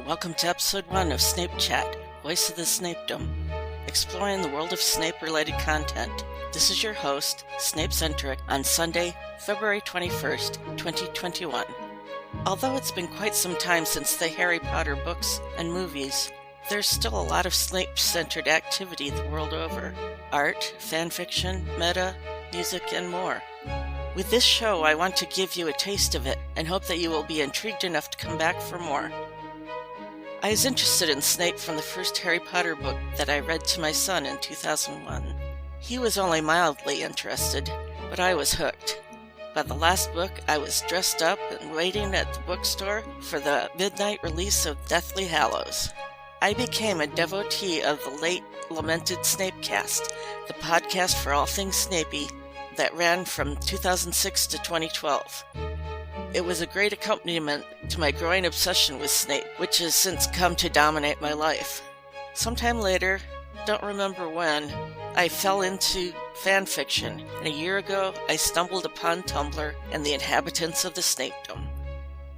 welcome to episode 1 of Snape Chat, Voice of the Snapedom, exploring the world of Snape-related content. This is your host, Snapecentric, on Sunday, February 21st, 2021. Although it's been quite some time since the Harry Potter books and movies, there's still a lot of Snape-centered activity the world over. Art, fanfiction, meta, music, and more. With this show, I want to give you a taste of it and hope that you will be intrigued enough to come back for more. I was interested in Snape from the first Harry Potter book that I read to my son in 2001. He was only mildly interested, but I was hooked. By the last book, I was dressed up and waiting at the bookstore for the midnight release of Deathly Hallows. I became a devotee of the late lamented Snapecast, the podcast for all things Snapey, that ran from 2006 to 2012. It was a great accompaniment to my growing obsession with Snape, which has since come to dominate my life. Sometime later, don't remember when, I fell into fanfiction, and a year ago I stumbled upon Tumblr and the inhabitants of the Snapedom.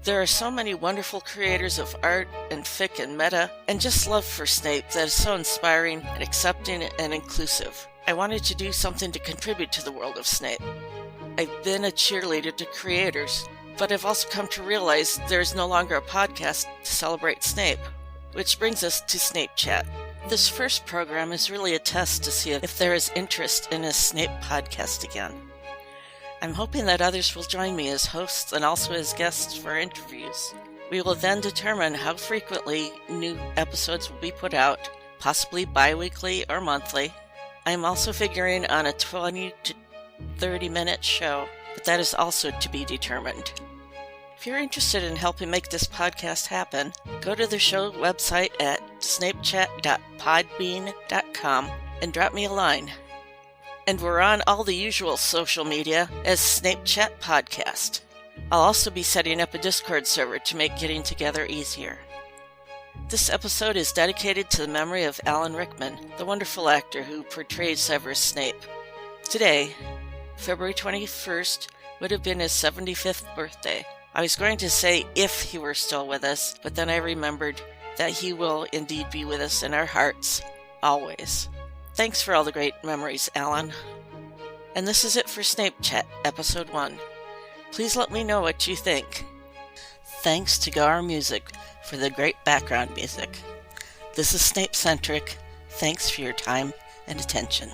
There are so many wonderful creators of art and fic and meta, and just love for Snape that is so inspiring and accepting and inclusive. I wanted to do something to contribute to the world of Snape. I've been a cheerleader to creators, but I've also come to realize there is no longer a podcast to celebrate Snape, which brings us to Snape Chat. This first program is really a test to see if there is interest in a Snape podcast again. I'm hoping that others will join me as hosts and also as guests for interviews. We will then determine how frequently new episodes will be put out, possibly bi-weekly or monthly. I'm also figuring on a 20 to 30 minute show, but that is also to be determined. If you're interested in helping make this podcast happen, go to the show website at snapechat.podbean.com and drop me a line. And we're on all the usual social media as Snape Chat Podcast. I'll also be setting up a Discord server to make getting together easier. This episode is dedicated to the memory of Alan Rickman, the wonderful actor who portrayed Severus Snape. Today, February 21st, would have been his 75th birthday. I was going to say if he were still with us, but then I remembered that he will indeed be with us in our hearts, always. Thanks for all the great memories, Alan. And this is it for Snape Chat, Episode 1. Please let me know what you think. Thanks to Gar Music for the great background music. This is Snapecentric. Thanks for your time and attention.